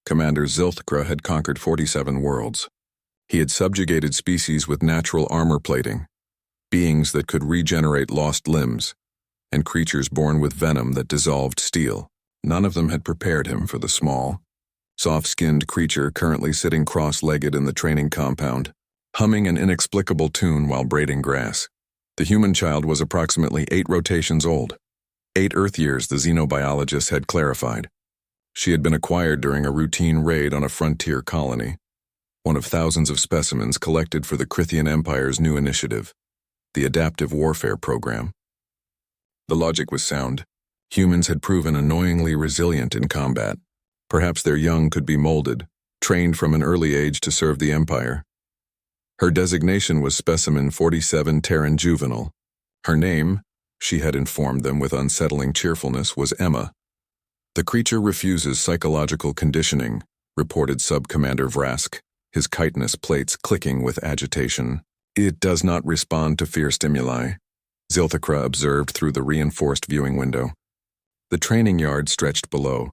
Commander Zilthkra had conquered 47 worlds. He had subjugated species with natural armor plating, beings that could regenerate lost limbs, and creatures born with venom that dissolved steel. None of them had prepared him for the small, soft-skinned creature currently sitting cross-legged in the training compound, humming an inexplicable tune while braiding grass. The human child was approximately 8 rotations old. 8 Earth years, the xenobiologist had clarified. She had been acquired during a routine raid on a frontier colony, one of thousands of specimens collected for the Krithian Empire's new initiative, the Adaptive Warfare Program. The logic was sound. Humans had proven annoyingly resilient in combat. Perhaps their young could be molded, trained from an early age to serve the Empire. Her designation was Specimen 47 Terran Juvenile. Her name, she had informed them with unsettling cheerfulness, was Emma. The creature refuses psychological conditioning, reported Sub-Commander Vrask, his chitinous plates clicking with agitation. It does not respond to fear stimuli, Zilthkra observed through the reinforced viewing window. The training yard stretched below,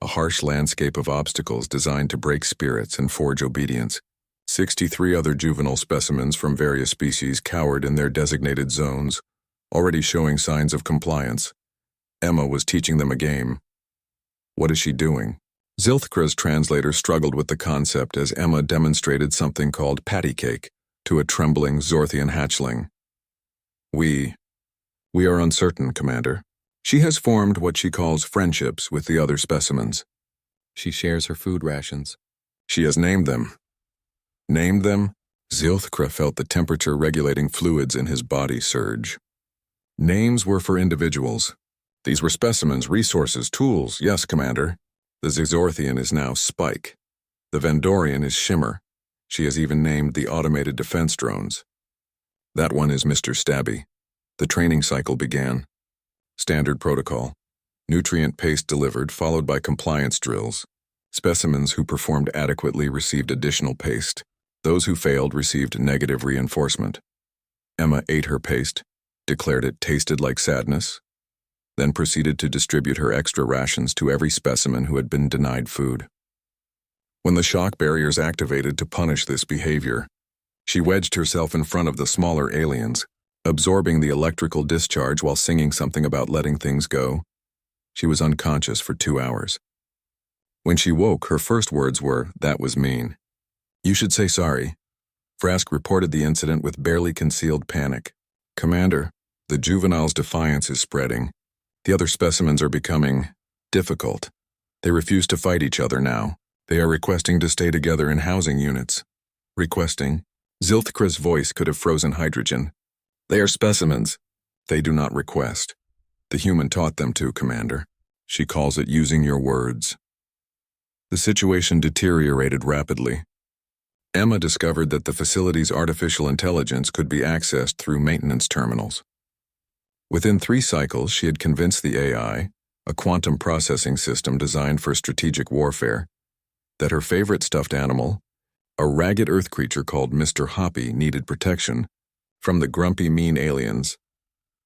a harsh landscape of obstacles designed to break spirits and forge obedience. 63 other juvenile specimens from various species cowered in their designated zones, already showing signs of compliance. Emma was teaching them a game. What is she doing? Zilthkra's translator struggled with the concept as Emma demonstrated something called patty cake to a trembling Zorthian hatchling. We are uncertain, Commander. She has formed what she calls friendships with the other specimens. She shares her food rations. She has named them. Named them? Zilthkra felt the temperature-regulating fluids in his body surge. Names were for individuals. These were specimens, resources, tools. Yes, Commander. The Zizorthian is now Spike. The Vandorian is Shimmer. She has even named the automated defense drones. That one is Mr. Stabby. The training cycle began. Standard protocol. Nutrient paste delivered, followed by compliance drills. Specimens who performed adequately received additional paste. Those who failed received negative reinforcement. Emma ate her paste, declared it tasted like sadness, then proceeded to distribute her extra rations to every specimen who had been denied food. When the shock barriers activated to punish this behavior, she wedged herself in front of the smaller aliens, absorbing the electrical discharge while singing something about letting things go. She was unconscious for 2 hours. When she woke, her first words were, "That was mean." "You should say sorry." Vrask reported the incident with barely concealed panic. "Commander, the juvenile's defiance is spreading. The other specimens are becoming difficult. They refuse to fight each other now. They are requesting to stay together in housing units." Requesting? Zilthkra's voice could have frozen hydrogen. "They are specimens. They do not request. The human taught them to, Commander. She calls it using your words." The situation deteriorated rapidly. Emma discovered that the facility's artificial intelligence could be accessed through maintenance terminals. Within 3 cycles, she had convinced the AI, a quantum processing system designed for strategic warfare, that her favorite stuffed animal, a ragged earth creature called Mr. Hoppy, needed protection from the grumpy, mean aliens.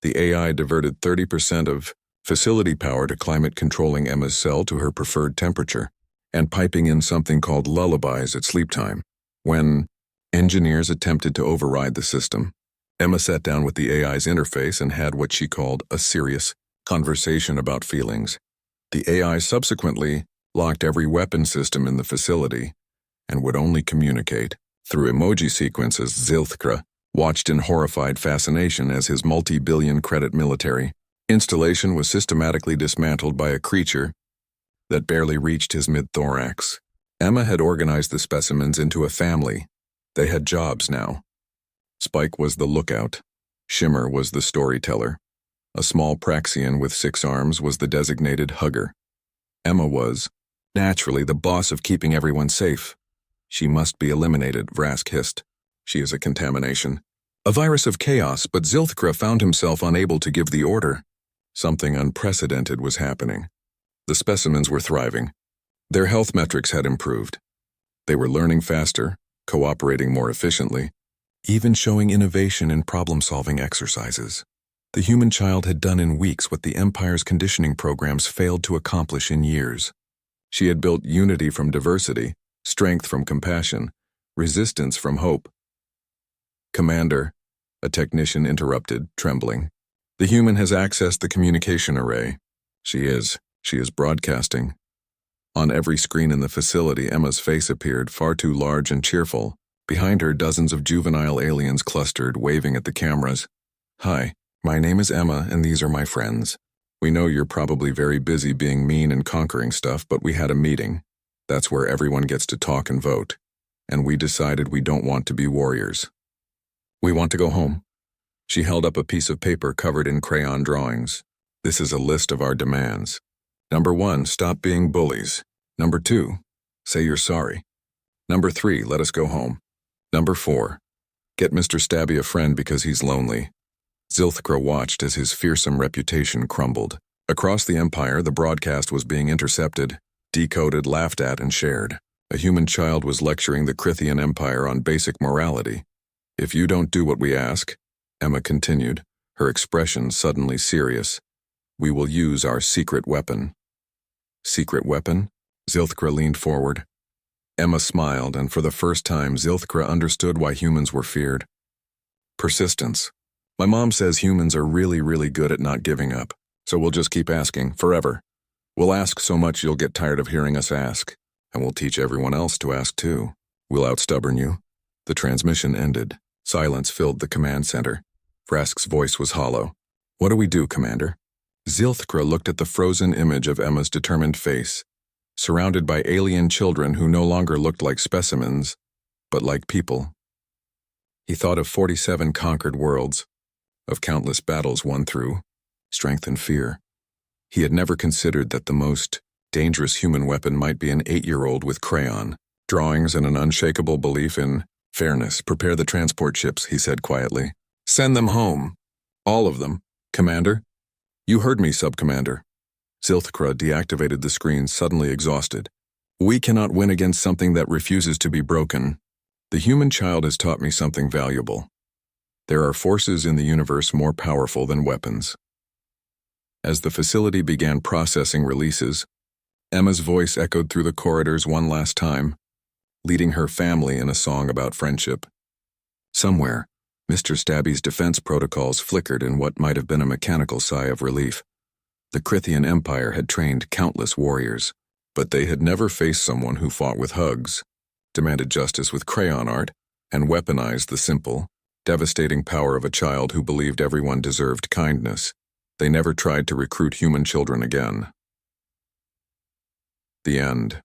The AI diverted 30% of facility power to climate-controlling Emma's cell to her preferred temperature, and piping in something called lullabies at sleep time. When engineers attempted to override the system, Emma sat down with the AI's interface and had what she called a serious conversation about feelings. The AI subsequently locked every weapon system in the facility and would only communicate through emoji sequences. Zilthkra watched in horrified fascination as his multi-billion credit military installation was systematically dismantled by a creature that barely reached his mid-thorax. Emma had organized the specimens into a family. They had jobs now. Spike was the lookout. Shimmer was the storyteller. A small Praxian with 6 arms was the designated hugger. Emma was, naturally, the boss of keeping everyone safe. She must be eliminated, Vrask hissed. She is a contamination. A virus of chaos, but Zilthkra found himself unable to give the order. Something unprecedented was happening. The specimens were thriving. Their health metrics had improved. They were learning faster, cooperating more efficiently, even showing innovation in problem-solving exercises. The human child had done in weeks what the Empire's conditioning programs failed to accomplish in years. She had built unity from diversity, strength from compassion, resistance from hope. "Commander," a technician interrupted, trembling. "The human has accessed the communication array." She is broadcasting. On every screen in the facility, Emma's face appeared, far too large and cheerful. Behind her, dozens of juvenile aliens clustered, waving at the cameras. "Hi, my name is Emma, and these are my friends. We know you're probably very busy being mean and conquering stuff, but we had a meeting. That's where everyone gets to talk and vote. And we decided we don't want to be warriors. We want to go home." She held up a piece of paper covered in crayon drawings. "This is a list of our demands. Number 1, stop being bullies. Number 2, say you're sorry. Number 3, let us go home. Number 4, get Mr. Stabby a friend because he's lonely." Zilthkra watched as his fearsome reputation crumbled. Across the Empire, the broadcast was being intercepted, decoded, laughed at, and shared. A human child was lecturing the Krithian Empire on basic morality. "If you don't do what we ask," Emma continued, her expression suddenly serious, "we will use our secret weapon." "Secret weapon?" Zilthkra leaned forward. Emma smiled, and for the first time, Zilthkra understood why humans were feared. "Persistence. My mom says humans are really, really good at not giving up, so we'll just keep asking, forever. We'll ask so much you'll get tired of hearing us ask, and we'll teach everyone else to ask too. We'll outstubborn you." The transmission ended. Silence filled the command center. Vrask's voice was hollow. "What do we do, Commander?" Zilthkra looked at the frozen image of Emma's determined face, surrounded by alien children who no longer looked like specimens, but like people. He thought of 47 conquered worlds, of countless battles won through, strength and fear. He had never considered that the most dangerous human weapon might be an 8-year-old with crayon, drawings, and an unshakable belief in fairness. "Prepare the transport ships," he said quietly. "Send them home. All of them. Commander?" "You heard me, Sub-Commander." Zilthkra deactivated the screen, suddenly exhausted. "We cannot win against something that refuses to be broken. The human child has taught me something valuable. There are forces in the universe more powerful than weapons." As the facility began processing releases, Emma's voice echoed through the corridors one last time, leading her family in a song about friendship. Somewhere, Mr. Stabby's defense protocols flickered in what might have been a mechanical sigh of relief. The Krithian Empire had trained countless warriors, but they had never faced someone who fought with hugs, demanded justice with crayon art, and weaponized the simple, devastating power of a child who believed everyone deserved kindness. They never tried to recruit human children again. The end.